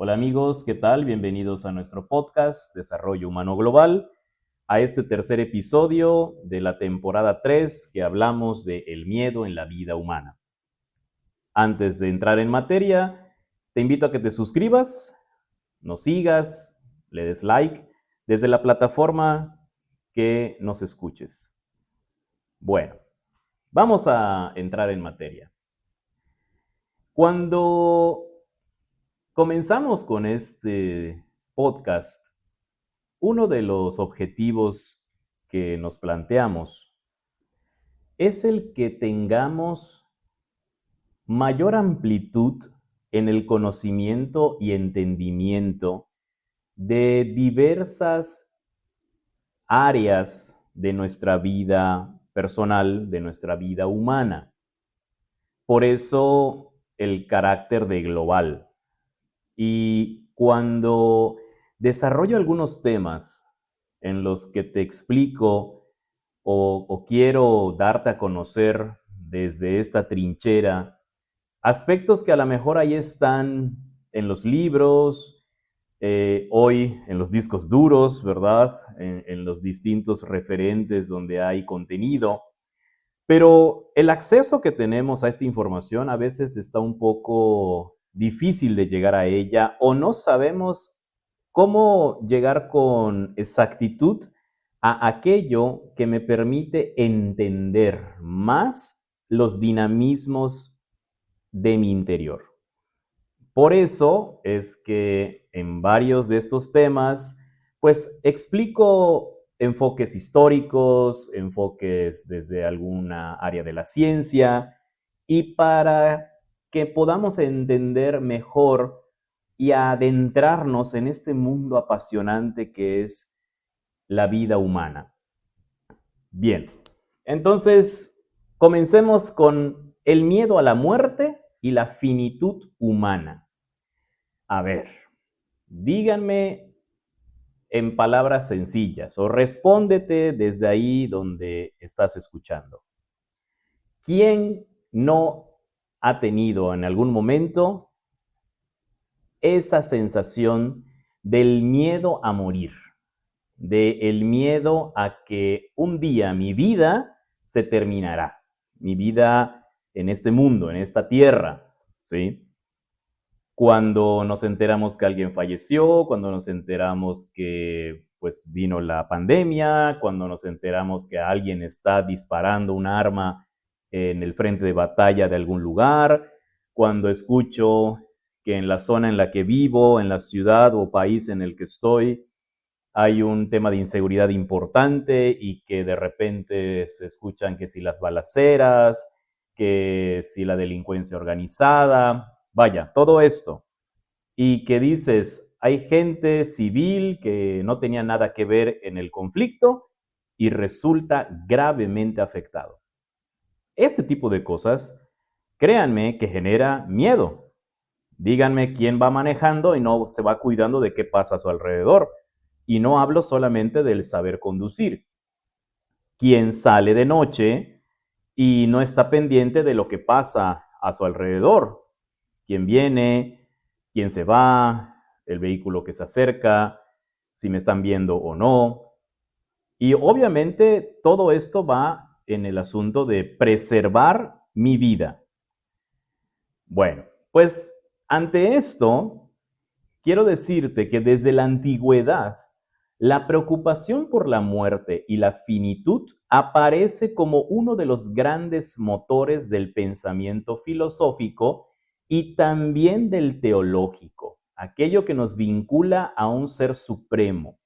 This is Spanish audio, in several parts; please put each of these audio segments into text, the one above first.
Hola amigos, ¿qué tal? Bienvenidos a nuestro podcast Desarrollo Humano Global, a este tercer episodio de la temporada 3 que hablamos de el miedo en la vida humana. Antes de entrar en materia, te invito a que te suscribas, nos sigas, le des like desde la plataforma que nos escuches. Bueno, vamos a entrar en materia. Cuando comenzamos con este podcast, uno de los objetivos que nos planteamos es el que tengamos mayor amplitud en el conocimiento y entendimiento de diversas áreas de nuestra vida personal, de nuestra vida humana. Por eso el carácter de global. Y cuando desarrollo algunos temas en los que te explico o quiero darte a conocer desde esta trinchera aspectos que a lo mejor ahí están en los libros, hoy en los discos duros, ¿verdad? En los distintos referentes donde hay contenido. Pero el acceso que tenemos a esta información a veces está un poco difícil de llegar a ella o no sabemos cómo llegar con exactitud a aquello que me permite entender más los dinamismos de mi interior. Por eso es que en varios de estos temas, pues explico enfoques históricos, enfoques desde alguna área de la ciencia, y para que podamos entender mejor y adentrarnos en este mundo apasionante que es la vida humana. Bien, entonces comencemos con el miedo a la muerte y la finitud humana. A ver, díganme en palabras sencillas o respóndete desde ahí donde estás escuchando. ¿Quién no ha tenido en algún momento esa sensación del miedo a morir? Del miedo a que un día mi vida se terminará, mi vida en este mundo, en esta tierra, ¿sí? Cuando nos enteramos que alguien falleció, cuando nos enteramos que pues vino la pandemia, cuando nos enteramos que alguien está disparando un arma en el frente de batalla de algún lugar, cuando escucho que en la zona en la que vivo, en la ciudad o país en el que estoy, hay un tema de inseguridad importante y que de repente se escuchan que si las balaceras, que si la delincuencia organizada, vaya, todo esto. Y que dices, hay gente civil que no tenía nada que ver en el conflicto y resulta gravemente afectado. Este tipo de cosas, créanme que genera miedo. Díganme quién va manejando y no se va cuidando de qué pasa a su alrededor. Y no hablo solamente del saber conducir. Quien sale de noche y no está pendiente de lo que pasa a su alrededor. Quién viene, quién se va, el vehículo que se acerca, si me están viendo o no. Y obviamente todo esto va en el asunto de preservar mi vida. Bueno, pues ante esto, quiero decirte que desde la antigüedad, la preocupación por la muerte y la finitud aparece como uno de los grandes motores del pensamiento filosófico y también del teológico, aquello que nos vincula a un ser supremo,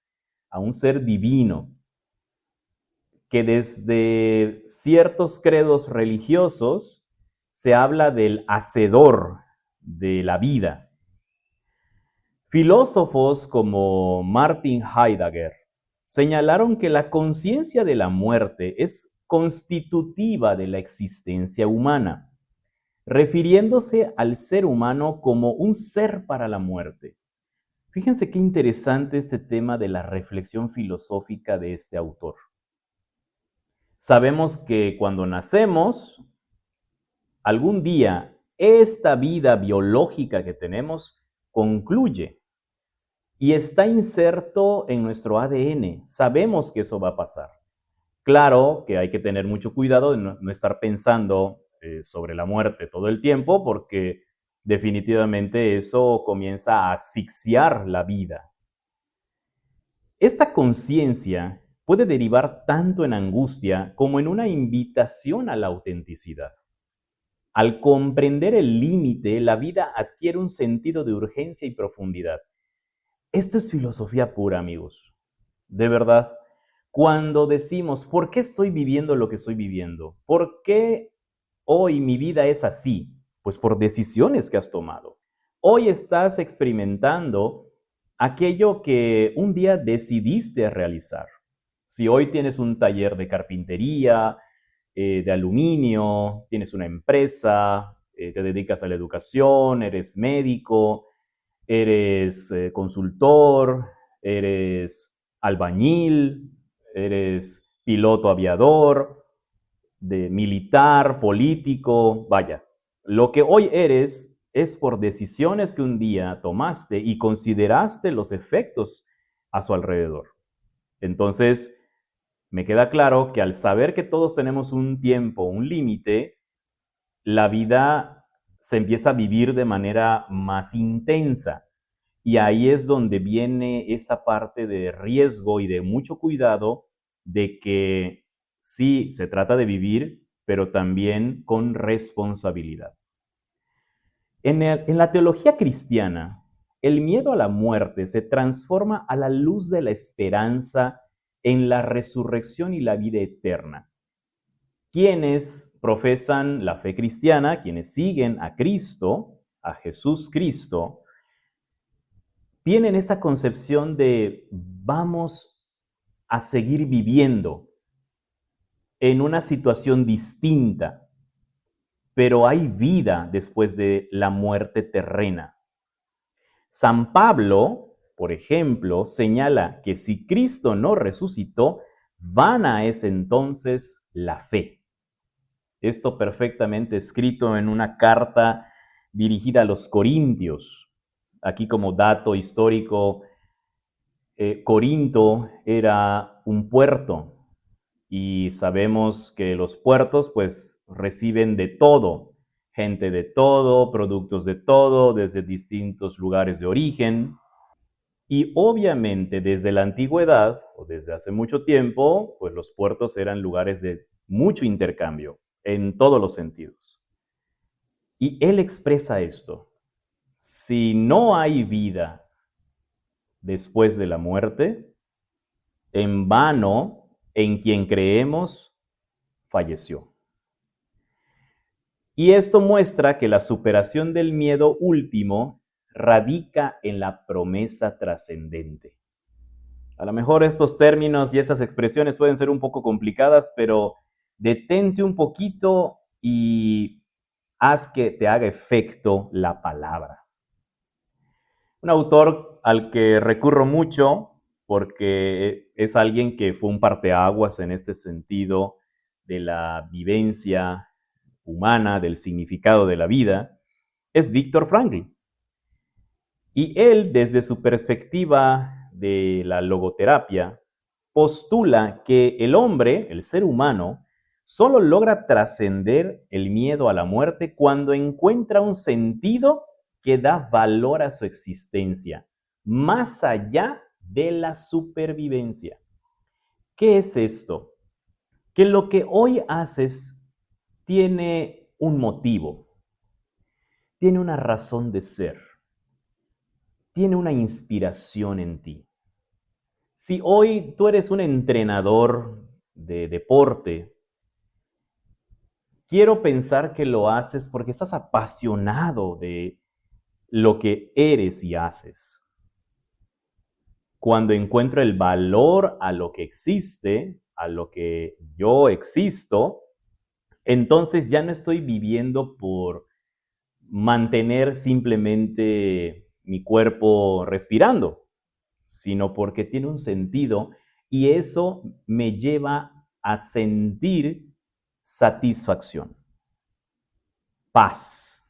a un ser divino, que desde ciertos credos religiosos se habla del hacedor de la vida. Filósofos como Martin Heidegger señalaron que la conciencia de la muerte es constitutiva de la existencia humana, refiriéndose al ser humano como un ser para la muerte. Fíjense qué interesante este tema de la reflexión filosófica de este autor. Sabemos que cuando nacemos, algún día esta vida biológica que tenemos concluye y está inserto en nuestro ADN. Sabemos que eso va a pasar. Claro que hay que tener mucho cuidado de no estar pensando sobre la muerte todo el tiempo, porque definitivamente eso comienza a asfixiar la vida. Esta conciencia puede derivar tanto en angustia como en una invitación a la autenticidad. Al comprender el límite, la vida adquiere un sentido de urgencia y profundidad. Esto es filosofía pura, amigos. De verdad, cuando decimos, ¿por qué estoy viviendo lo que estoy viviendo? ¿Por qué hoy mi vida es así? Pues por decisiones que has tomado. Hoy estás experimentando aquello que un día decidiste realizar. Si hoy tienes un taller de carpintería, de aluminio, tienes una empresa, te dedicas a la educación, eres médico, eres consultor, eres albañil, eres piloto aviador, de militar, político, vaya. Lo que hoy eres es por decisiones que un día tomaste y consideraste los efectos a su alrededor. Entonces, me queda claro que al saber que todos tenemos un tiempo, un límite, la vida se empieza a vivir de manera más intensa. Y ahí es donde viene esa parte de riesgo y de mucho cuidado de que sí, se trata de vivir, pero también con responsabilidad. En la teología cristiana, el miedo a la muerte se transforma a la luz de la esperanza en la resurrección y la vida eterna. Quienes profesan la fe cristiana, quienes siguen a Cristo, a Jesús Cristo, tienen esta concepción de vamos a seguir viviendo en una situación distinta, pero hay vida después de la muerte terrena. San Pablo, por ejemplo, señala que si Cristo no resucitó, vana es entonces la fe. Esto perfectamente escrito en una carta dirigida a los Corintios. Aquí como dato histórico, Corinto era un puerto y sabemos que los puertos pues reciben de todo, gente de todo, productos de todo, desde distintos lugares de origen. Y obviamente desde la antigüedad o desde hace mucho tiempo, pues los puertos eran lugares de mucho intercambio en todos los sentidos. Y él expresa esto: si no hay vida después de la muerte, en vano en quien creemos falleció. Y esto muestra que la superación del miedo último radica en la promesa trascendente. A lo mejor estos términos y estas expresiones pueden ser un poco complicadas, pero detente un poquito y haz que te haga efecto la palabra. Un autor al que recurro mucho porque es alguien que fue un parteaguas en este sentido de la vivencia humana, del significado de la vida, es Viktor Frankl. Y él, desde su perspectiva de la logoterapia, postula que el hombre, el ser humano, solo logra trascender el miedo a la muerte cuando encuentra un sentido que da valor a su existencia, más allá de la supervivencia. ¿Qué es esto? Que lo que hoy haces tiene un motivo, tiene una razón de ser, tiene una inspiración en ti. Si hoy tú eres un entrenador de deporte, quiero pensar que lo haces porque estás apasionado de lo que eres y haces. Cuando encuentro el valor a lo que existe, a lo que yo existo, entonces ya no estoy viviendo por mantener simplemente mi cuerpo respirando, sino porque tiene un sentido y eso me lleva a sentir satisfacción, paz.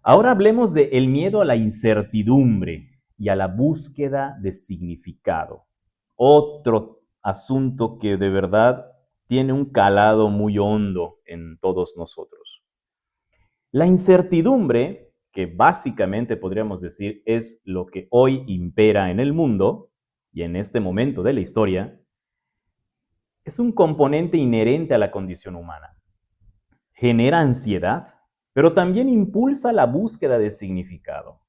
Ahora hablemos de el miedo a la incertidumbre y a la búsqueda de significado. Otro asunto que de verdad tiene un calado muy hondo en todos nosotros. La incertidumbre, que básicamente podríamos decir es lo que hoy impera en el mundo y en este momento de la historia, es un componente inherente a la condición humana. Genera ansiedad, pero también impulsa la búsqueda de significado.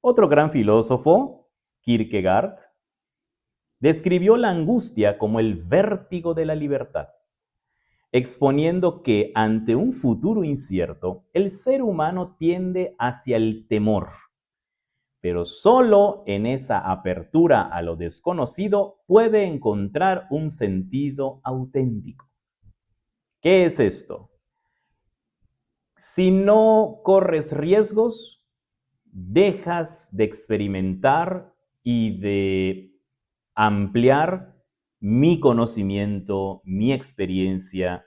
Otro gran filósofo, Kierkegaard, describió la angustia como el vértigo de la libertad, exponiendo que ante un futuro incierto, el ser humano tiende hacia el temor, pero solo en esa apertura a lo desconocido puede encontrar un sentido auténtico. ¿Qué es esto? Si no corres riesgos, dejas de experimentar y de ampliar mi conocimiento, mi experiencia,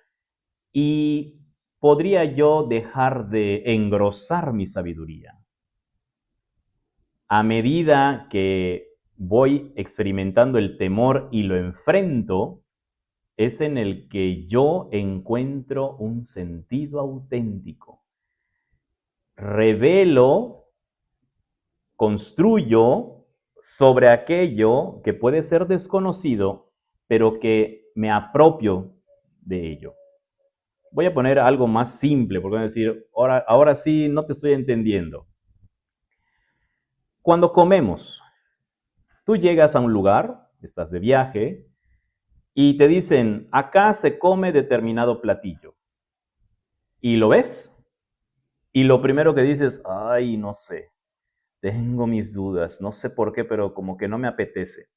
y podría yo dejar de engrosar mi sabiduría. A medida que voy experimentando el temor y lo enfrento, es en el que yo encuentro un sentido auténtico. Revelo, construyo sobre aquello que puede ser desconocido, pero que me apropio de ello. Voy a poner algo más simple, porque van a decir, ahora sí, no te estoy entendiendo. Cuando comemos, tú llegas a un lugar, estás de viaje, y te dicen, acá se come determinado platillo. Y lo ves, y lo primero que dices, ay, no sé, tengo mis dudas, no sé por qué, pero como que no me apetece.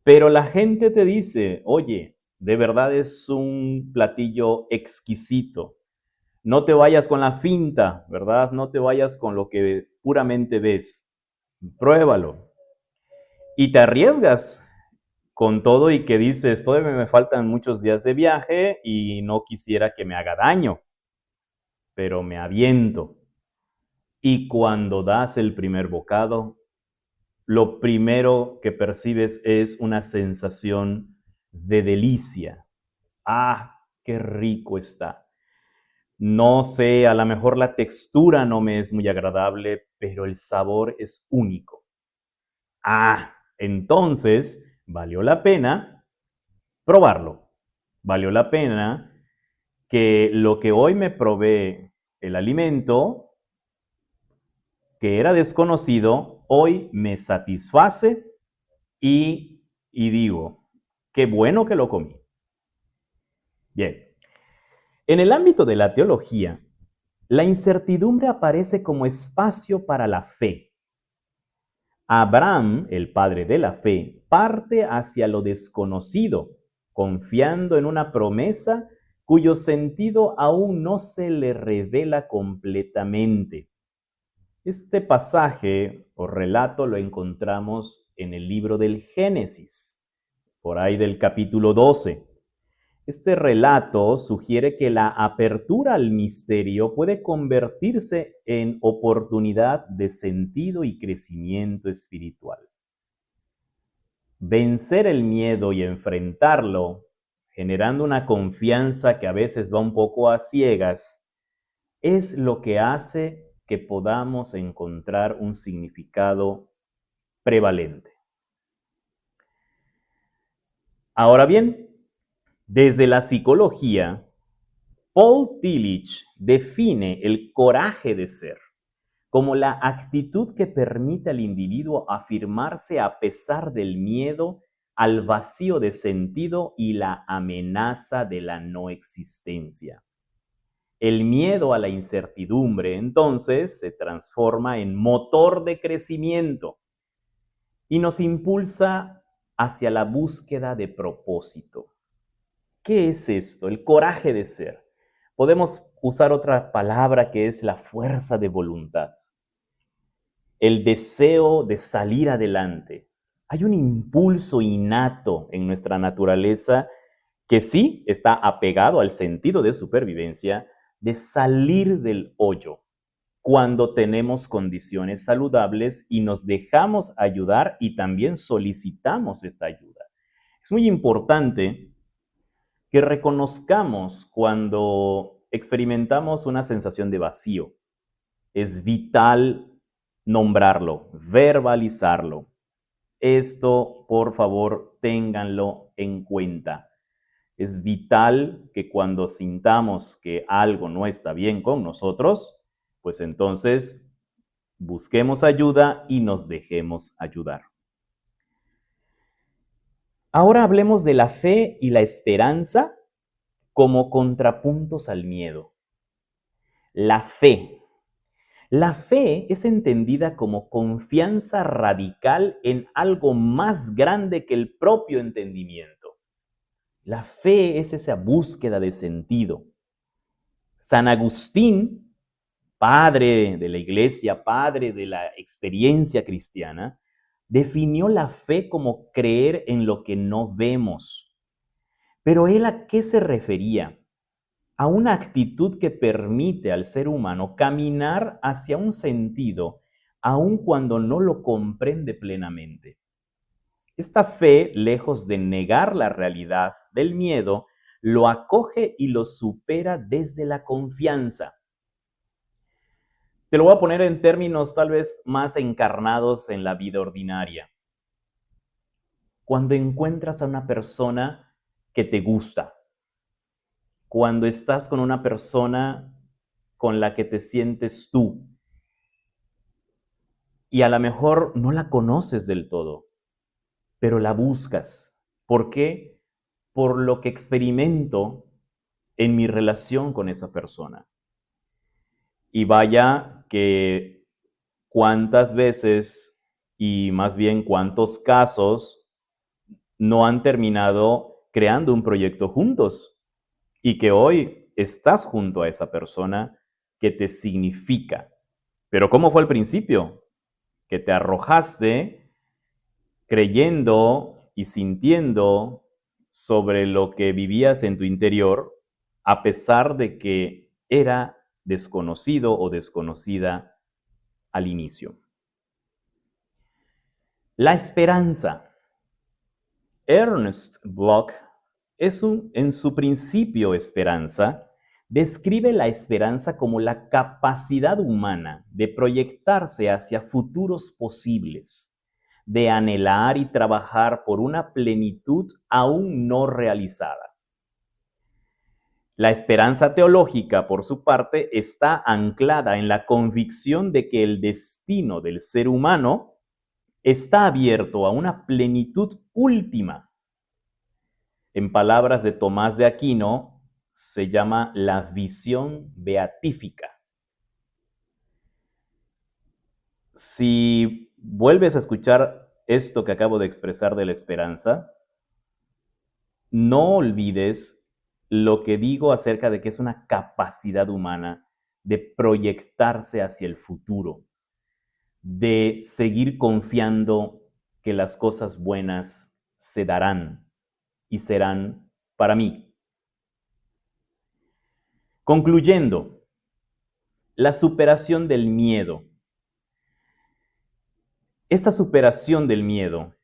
Pero la gente te dice, oye, de verdad es un platillo exquisito. No te vayas con la finta, ¿verdad? No te vayas con lo que puramente ves. Pruébalo. Y te arriesgas con todo y que dices, todavía me faltan muchos días de viaje y no quisiera que me haga daño, pero me aviento. Y cuando das el primer bocado, lo primero que percibes es una sensación de delicia. ¡Ah, qué rico está! No sé, a lo mejor la textura no me es muy agradable, pero el sabor es único. Ah, entonces valió la pena probarlo. Valió la pena que lo que hoy me provee el alimento, que era desconocido, hoy me satisface y digo, qué bueno que lo comí. Bien, en el ámbito de la teología, la incertidumbre aparece como espacio para la fe. Abraham, el padre de la fe, parte hacia lo desconocido, confiando en una promesa cuyo sentido aún no se le revela completamente. Este pasaje o relato lo encontramos en el libro del Génesis, por ahí del capítulo 12. Este relato sugiere que la apertura al misterio puede convertirse en oportunidad de sentido y crecimiento espiritual. Vencer el miedo y enfrentarlo, generando una confianza que a veces va un poco a ciegas, es lo que hace que podamos encontrar un significado prevalente. Ahora bien, desde la psicología, Paul Tillich define el coraje de ser como la actitud que permite al individuo afirmarse a pesar del miedo al vacío de sentido y la amenaza de la no existencia. El miedo a la incertidumbre, entonces, se transforma en motor de crecimiento y nos impulsa hacia la búsqueda de propósito. ¿Qué es esto? El coraje de ser. Podemos usar otra palabra que es la fuerza de voluntad. El deseo de salir adelante. Hay un impulso innato en nuestra naturaleza que sí está apegado al sentido de supervivencia, de salir del hoyo. cuando tenemos condiciones saludables y nos dejamos ayudar y también solicitamos esta ayuda. Es muy importante que reconozcamos cuando experimentamos una sensación de vacío. Es vital nombrarlo, verbalizarlo. Esto, por favor, ténganlo en cuenta. Es vital que cuando sintamos que algo no está bien con nosotros, pues entonces busquemos ayuda y nos dejemos ayudar. Ahora hablemos de la fe y la esperanza como contrapuntos al miedo. La fe. La fe es entendida como confianza radical en algo más grande que el propio entendimiento. La fe es esa búsqueda de sentido. San Agustín, padre de la iglesia, padre de la experiencia cristiana, definió la fe como creer en lo que no vemos. Pero él, ¿a qué se refería? A una actitud que permite al ser humano caminar hacia un sentido aun cuando no lo comprende plenamente. Esta fe, lejos de negar la realidad del miedo, lo acoge y lo supera desde la confianza. Te lo voy a poner en términos tal vez más encarnados en la vida ordinaria. Cuando encuentras a una persona que te gusta, cuando estás con una persona con la que te sientes tú y a lo mejor no la conoces del todo, pero la buscas. ¿Por qué? Por lo que experimento en mi relación con esa persona. Y vaya que cuántas veces y más bien cuántos casos no han terminado creando un proyecto juntos y que hoy estás junto a esa persona que te significa. Pero ¿cómo fue al principio? Que te arrojaste creyendo y sintiendo sobre lo que vivías en tu interior, a pesar de que era desconocido o desconocida al inicio. La esperanza. Ernst Bloch en su principio esperanza, describe la esperanza como la capacidad humana de proyectarse hacia futuros posibles, de anhelar y trabajar por una plenitud aún no realizada. La esperanza teológica, por su parte, está anclada en la convicción de que el destino del ser humano está abierto a una plenitud última. En palabras de Tomás de Aquino, se llama la visión beatífica. Si vuelves a escuchar esto que acabo de expresar de la esperanza, no olvides lo que digo acerca de que es una capacidad humana de proyectarse hacia el futuro, de seguir confiando que las cosas buenas se darán y serán para mí. Concluyendo, la superación del miedo. Esta superación del miedo,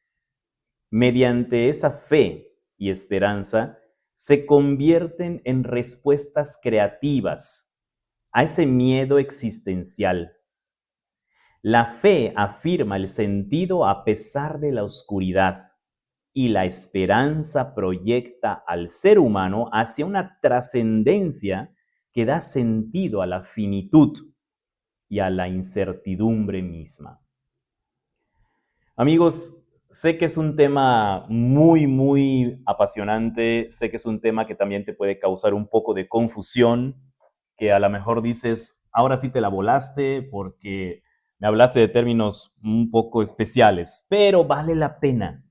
mediante esa fe y esperanza, se convierten en respuestas creativas a ese miedo existencial. La fe afirma el sentido a pesar de la oscuridad y la esperanza proyecta al ser humano hacia una trascendencia que da sentido a la finitud y a la incertidumbre misma. Amigos, sé que es un tema muy apasionante, sé que es un tema que también te puede causar un poco de confusión, que a lo mejor dices, ahora sí te la volaste porque me hablaste de términos un poco especiales, pero vale la pena.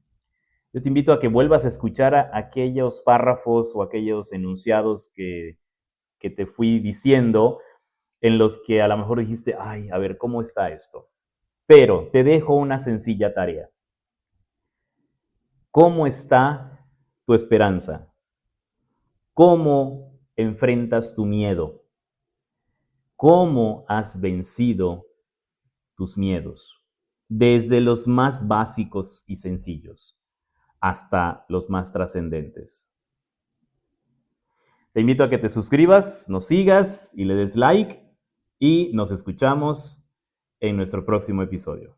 Yo te invito a que vuelvas a escuchar aquellos párrafos o aquellos enunciados que te fui diciendo, en los que a lo mejor dijiste, ay, a ver, ¿cómo está esto? Pero te dejo una sencilla tarea. ¿Cómo está tu esperanza? ¿Cómo enfrentas tu miedo? cómo has vencido tus miedos, desde los más básicos y sencillos hasta los más trascendentes. Te invito a que te suscribas, nos sigas y le des like y nos escuchamos en nuestro próximo episodio.